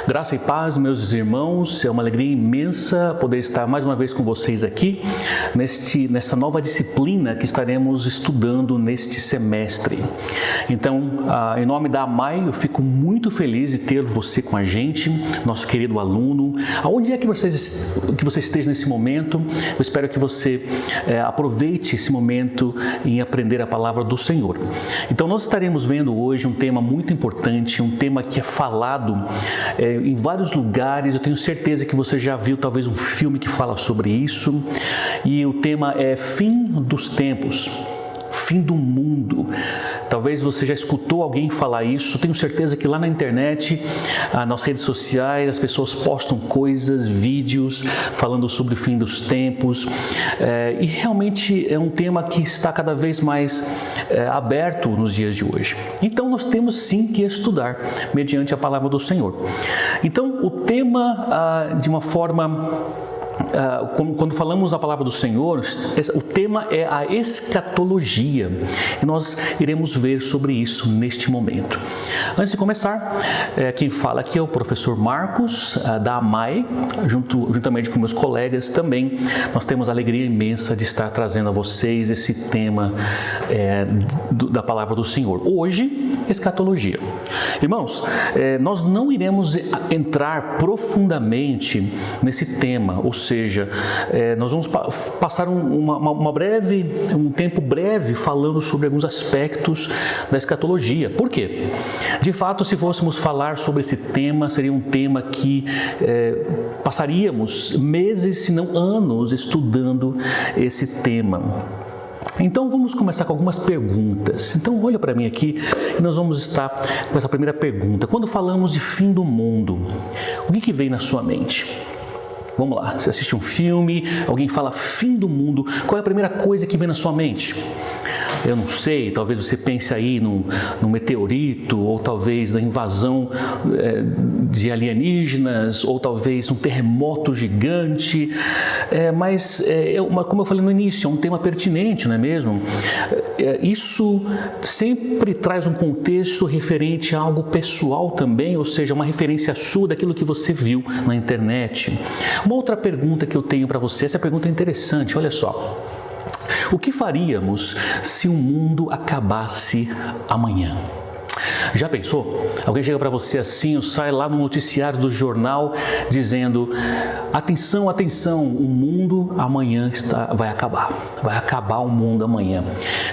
Graça e paz, meus irmãos, é uma alegria imensa poder estar mais uma vez com vocês aqui nessa nova disciplina que estaremos estudando neste semestre. Então, em nome da AMAI, eu fico muito feliz de ter você com a gente, nosso querido aluno. Aonde é que você esteja nesse momento, eu espero que você aproveite esse momento em aprender a palavra do Senhor. Então, nós estaremos vendo hoje um tema muito importante, um tema que é falado em vários lugares. Eu tenho certeza que você já viu talvez um filme que fala sobre isso, e o tema é Fim dos Tempos, Fim do Mundo. Talvez você já escutou alguém falar isso. Eu tenho certeza que lá na internet, nas redes sociais, as pessoas postam coisas, vídeos falando sobre o fim dos tempos, e realmente é um tema que está cada vez mais aberto nos dias de hoje. Então nós temos sim que estudar mediante a palavra do Senhor. Então o tema, de uma forma... Quando falamos a palavra do Senhor, o tema é a escatologia, e nós iremos ver sobre isso neste momento. Antes de começar, quem fala aqui é o professor Marcos, da AMAI, juntamente com meus colegas também. Nós temos a alegria imensa de estar trazendo a vocês esse tema da palavra do Senhor. Hoje, escatologia. Irmãos, nós não iremos entrar profundamente nesse tema, ou seja, nós vamos passar um tempo breve falando sobre alguns aspectos da escatologia. Por quê? De fato, se fôssemos falar sobre esse tema, seria um tema que passaríamos meses, se não anos, estudando esse tema. Então vamos começar com algumas perguntas. Então olha para mim aqui e nós vamos estar com essa primeira pergunta. Quando falamos de fim do mundo, o que vem na sua mente? Vamos lá, você assiste um filme, alguém fala fim do mundo, qual é a primeira coisa que vem na sua mente? Eu não sei, talvez você pense aí num meteorito, ou talvez na invasão de alienígenas, ou talvez um terremoto gigante, mas como eu falei no início, é um tema pertinente, não é mesmo? Isso sempre traz um contexto referente a algo pessoal também, ou seja, uma referência sua daquilo que você viu na internet. Uma outra pergunta que eu tenho para você, essa pergunta é interessante, olha só. O que faríamos se o mundo acabasse amanhã? Já pensou? Alguém chega para você assim, ou sai lá no noticiário do jornal dizendo: atenção, atenção, o mundo amanhã vai acabar o mundo amanhã.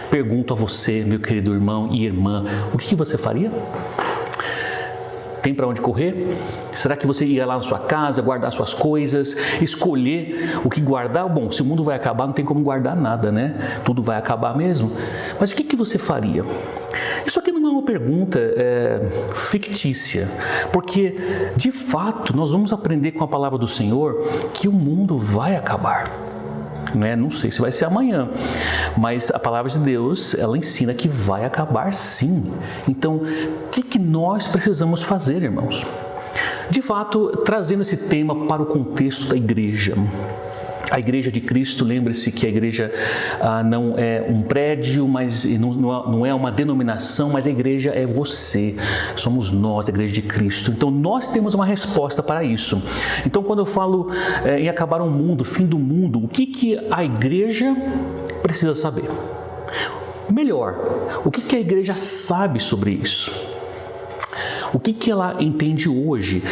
Pergunto a você, meu querido irmão e irmã, o que você faria? Tem para onde correr? Será que você ia lá na sua casa, guardar suas coisas, escolher o que guardar? Bom, se o mundo vai acabar, não tem como guardar nada, né? Tudo vai acabar mesmo. Mas o que você faria? Isso aqui não é uma pergunta fictícia, porque, de fato, nós vamos aprender com a palavra do Senhor que o mundo vai acabar. Não sei se vai ser amanhã, mas a palavra de Deus, ela ensina que vai acabar sim. Então, o que nós precisamos fazer, irmãos? De fato, trazendo esse tema para o contexto da igreja. A igreja de Cristo, lembre-se que a igreja não é um prédio, mas não é uma denominação, mas a igreja é você, somos nós, a igreja de Cristo. Então nós temos uma resposta para isso. Então quando eu falo em acabar o mundo, fim do mundo, o que a igreja precisa saber? Melhor, o que a igreja sabe sobre isso? O que ela entende hoje?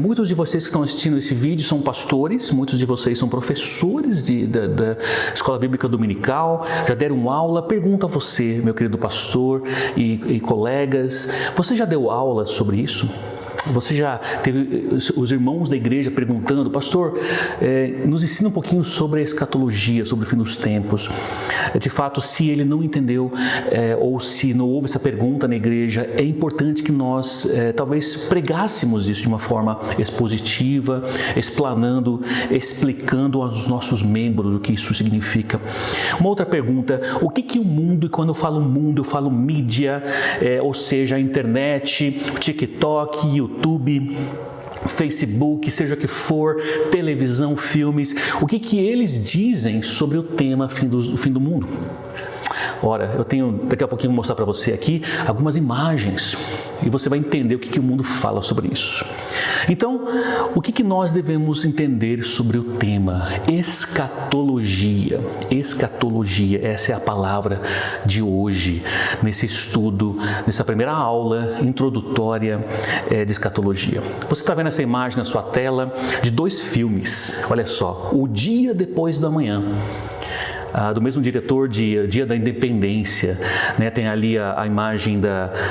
Muitos de vocês que estão assistindo esse vídeo são pastores, muitos de vocês são professores da Escola Bíblica Dominical, já deram aula. Pergunto a você, meu querido pastor e colegas, você já deu aula sobre isso? Você já teve os irmãos da igreja perguntando: pastor, nos ensina um pouquinho sobre a escatologia, sobre o fim dos tempos. De fato, se ele não entendeu ou se não houve essa pergunta na igreja, é importante que nós talvez pregássemos isso de uma forma expositiva, explanando, explicando aos nossos membros o que isso significa. Uma outra pergunta: o que o mundo, e quando eu falo mundo, eu falo mídia, ou seja, a internet, TikTok, YouTube, Facebook, seja o que for, televisão, filmes, o que eles dizem sobre o tema fim do mundo? Ora, eu tenho daqui a pouquinho mostrar para você aqui algumas imagens e você vai entender o que o mundo fala sobre isso. Então, o que nós devemos entender sobre o tema escatologia? Escatologia, essa é a palavra de hoje, nesse estudo, nessa primeira aula introdutória de escatologia. Você está vendo essa imagem na sua tela de 2 filmes, olha só, O Dia Depois do Amanhã. Do mesmo diretor de Dia da Independência, né? Tem ali a imagem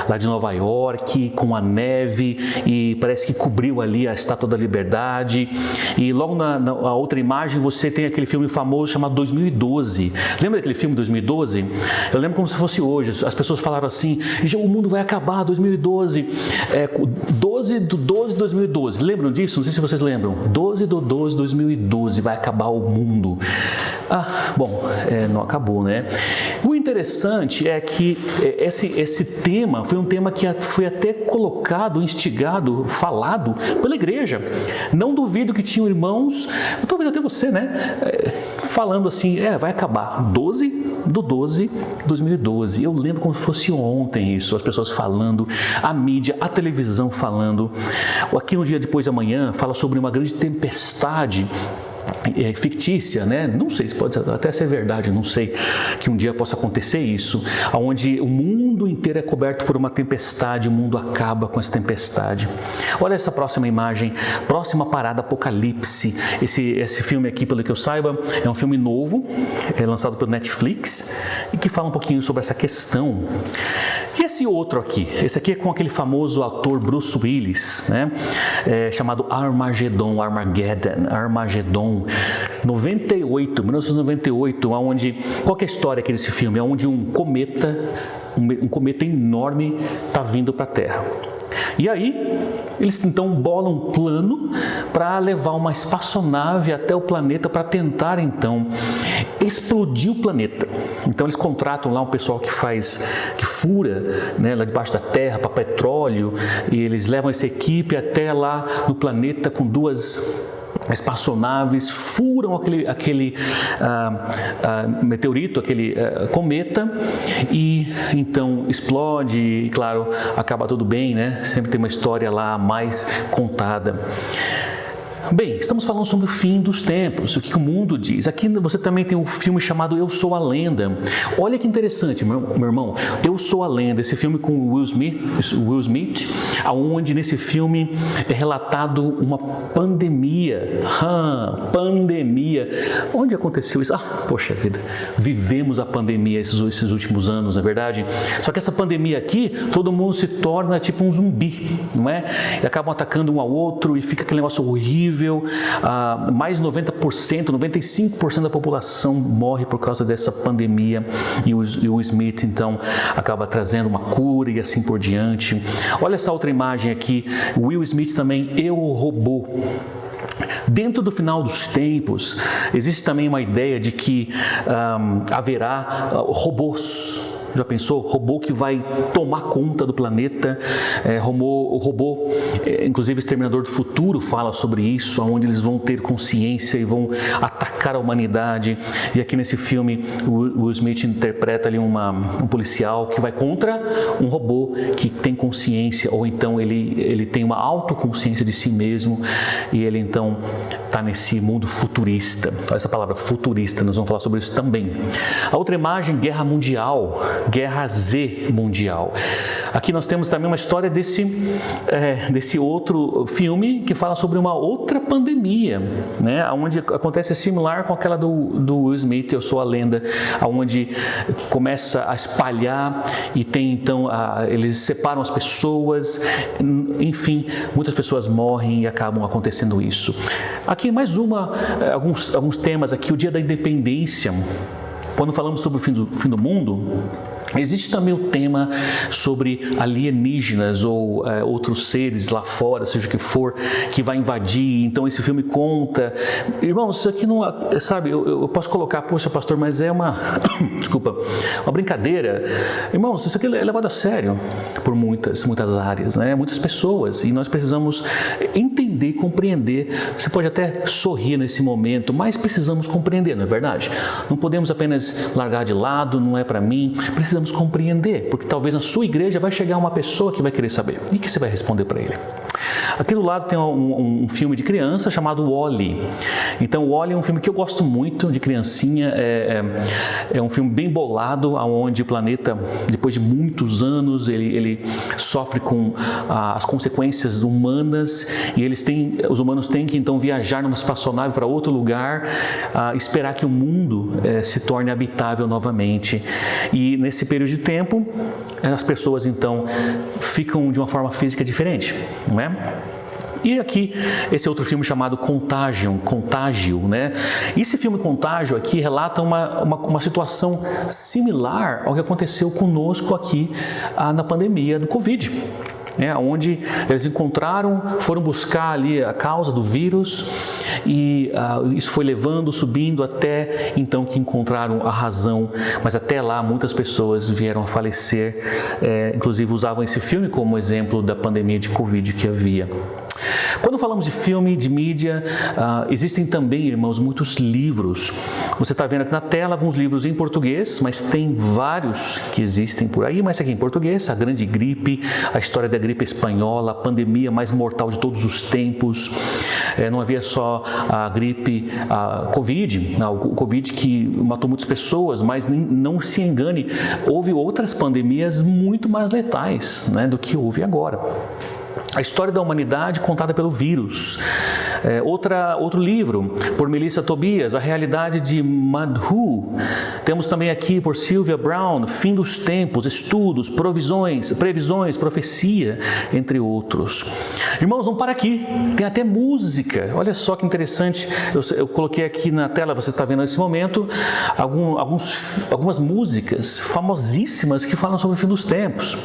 lá de Nova York com a neve e parece que cobriu ali a Estátua da Liberdade, e logo na outra imagem você tem aquele filme famoso chamado 2012. Lembra daquele filme 2012? Eu lembro como se fosse hoje. As pessoas falaram assim: o mundo vai acabar 2012, 12 de 12 de 2012. Lembram disso? Não sei se vocês lembram. 12 de 12 de 2012 vai acabar o mundo. Bom, não acabou, né? O interessante é que esse tema foi um tema que foi até colocado, instigado, falado pela igreja. Não duvido que tinham irmãos, talvez até você, né? Falando assim, vai acabar 12 de 12 de 2012. Eu lembro como se fosse ontem isso, as pessoas falando, a mídia, a televisão falando. Aqui no Dia Depois de Amanhã fala sobre uma grande tempestade fictícia, né? Não sei se pode até ser verdade, não sei que um dia possa acontecer isso, onde o mundo inteiro é coberto por uma tempestade, o mundo acaba com essa tempestade. Olha essa próxima imagem, próxima parada, Apocalipse. Esse filme aqui, pelo que eu saiba, é um filme novo, é lançado pelo Netflix e que fala um pouquinho sobre essa questão. E esse outro aqui, esse aqui é com aquele famoso ator Bruce Willis, né? Chamado Armageddon, 1998, onde, qual que é a história aqui desse filme? É onde um cometa enorme está vindo para a Terra. E aí, eles então bolam um plano para levar uma espaçonave até o planeta para tentar então explodir o planeta. Então eles contratam lá um pessoal que fura, né, lá debaixo da terra para petróleo, e eles levam essa equipe até lá no planeta com 2 espaçonaves, furam aquele meteorito, aquele cometa, e então explode e, claro, acaba tudo bem, né? Sempre tem uma história lá mais contada. Bem, estamos falando sobre o fim dos tempos, o que o mundo diz. Aqui você também tem um filme chamado Eu Sou a Lenda. Olha que interessante, meu irmão. Eu Sou a Lenda, esse filme com Will Smith, onde nesse filme é relatado uma pandemia. Pandemia. Onde aconteceu isso? Poxa vida, vivemos a pandemia esses últimos anos, não é verdade? Só que essa pandemia aqui, todo mundo se torna tipo um zumbi, não é? E acabam atacando um ao outro e fica aquele negócio horrível. Mais de 90%, 95% da população morre por causa dessa pandemia, e o Smith então acaba trazendo uma cura e assim por diante. Olha essa outra imagem aqui, Will Smith também, Eu, Robô. Dentro do final dos tempos, existe também uma ideia de que haverá robôs. Já pensou? Robô que vai tomar conta do planeta, o robô, inclusive Exterminador do Futuro fala sobre isso, onde eles vão ter consciência e vão atacar a humanidade. E aqui nesse filme, o Smith interpreta ali um policial que vai contra um robô que tem consciência, ou então ele tem uma autoconsciência de si mesmo, e ele então está nesse mundo futurista. Olha essa palavra, futurista, nós vamos falar sobre isso também. A outra imagem, Guerra Mundial. Guerra Z mundial. Aqui nós temos também uma história desse outro filme que fala sobre uma outra pandemia, né? Onde acontece similar com aquela do Will Smith, Eu Sou a Lenda, onde começa a espalhar e tem então, eles separam as pessoas, enfim, muitas pessoas morrem e acabam acontecendo isso. Aqui mais alguns temas aqui, o Dia da Independência. Quando falamos sobre o fim do mundo, Existe também o tema sobre alienígenas ou outros seres lá fora, seja o que for, que vai invadir. Então esse filme conta. Irmãos, isso aqui não, sabe, eu posso colocar, poxa pastor, mas é uma, desculpa, uma brincadeira. Irmãos, isso aqui é levado a sério por muitas áreas, né? Muitas pessoas, e nós precisamos entender, compreender. Você pode até sorrir nesse momento, mas precisamos compreender, não é verdade? Não podemos apenas largar de lado, não é para mim. Precisamos compreender, porque talvez na sua igreja vai chegar uma pessoa que vai querer saber. E o que você vai responder para ele? Aqui do lado tem um filme de criança chamado Wall-E. Então, Wall-E é um filme que eu gosto muito, de criancinha. É um filme bem bolado, onde o planeta, depois de muitos anos, ele sofre com as consequências humanas e os humanos têm que então viajar numa espaçonave para outro lugar, esperar que o mundo se torne habitável novamente. E nesse período de tempo, as pessoas então ficam de uma forma física diferente, não é? E aqui, esse outro filme chamado Contágio, né? Esse filme Contágio aqui relata uma situação similar ao que aconteceu conosco aqui na pandemia do Covid. Onde eles foram buscar ali a causa do vírus e isso foi subindo até então que encontraram a razão, mas até lá muitas pessoas vieram a falecer, inclusive usavam esse filme como exemplo da pandemia de Covid que havia. Quando falamos de filme, de mídia, existem também, irmãos, muitos livros. Você está vendo aqui na tela alguns livros em português, mas tem vários que existem por aí, mas aqui em português, A Grande Gripe, a história da gripe espanhola, a pandemia mais mortal de todos os tempos. Não havia só a gripe, a Covid, o Covid que matou muitas pessoas, mas não se engane, houve outras pandemias muito mais letais, né, do que houve agora. A história da humanidade contada pelo vírus. Outro livro, por Melissa Tobias, A Realidade de Madhu. Temos também aqui, por Sylvia Brown, Fim dos Tempos, Estudos, Previsões, Profecia, entre outros. Irmãos, não para aqui, tem até música. Olha só que interessante, eu coloquei aqui na tela, você está vendo nesse momento, algumas músicas famosíssimas que falam sobre o fim dos tempos.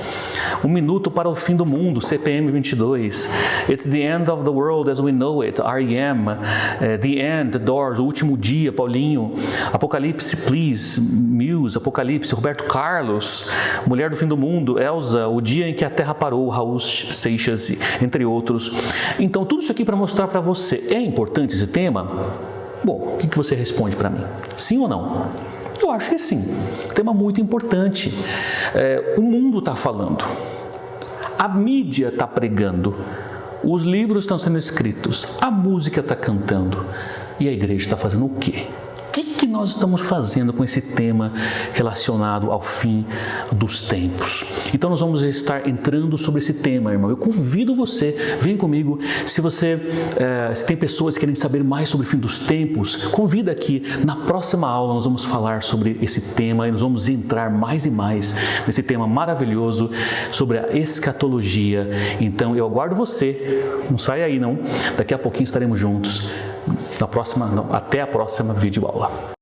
1 Minuto para o Fim do Mundo, CPM 22. It's the End of the World as We Know It, R.E.M. The End, The Doors, O Último Dia, Paulinho. Apocalipse, Please, Muse, Apocalipse, Roberto Carlos. Mulher do Fim do Mundo, Elsa, O Dia em que a Terra Parou, Raul Seixas, entre outros. Então, tudo isso aqui para mostrar para você, é importante esse tema? Bom, o que você responde para mim? Sim ou não? Eu acho que sim. Tema muito importante. O mundo está falando. A mídia está pregando. Os livros estão sendo escritos. A música está cantando. E a igreja está fazendo o quê? O que nós estamos fazendo com esse tema relacionado ao fim dos tempos? Então nós vamos estar entrando sobre esse tema, irmão. Eu convido você, vem comigo. Se tem pessoas que querem saber mais sobre o fim dos tempos, convida aqui. Na próxima aula nós vamos falar sobre esse tema e nós vamos entrar mais e mais nesse tema maravilhoso sobre a escatologia. Então eu aguardo você. Não saia aí não. Daqui a pouquinho estaremos juntos. Até a próxima videoaula.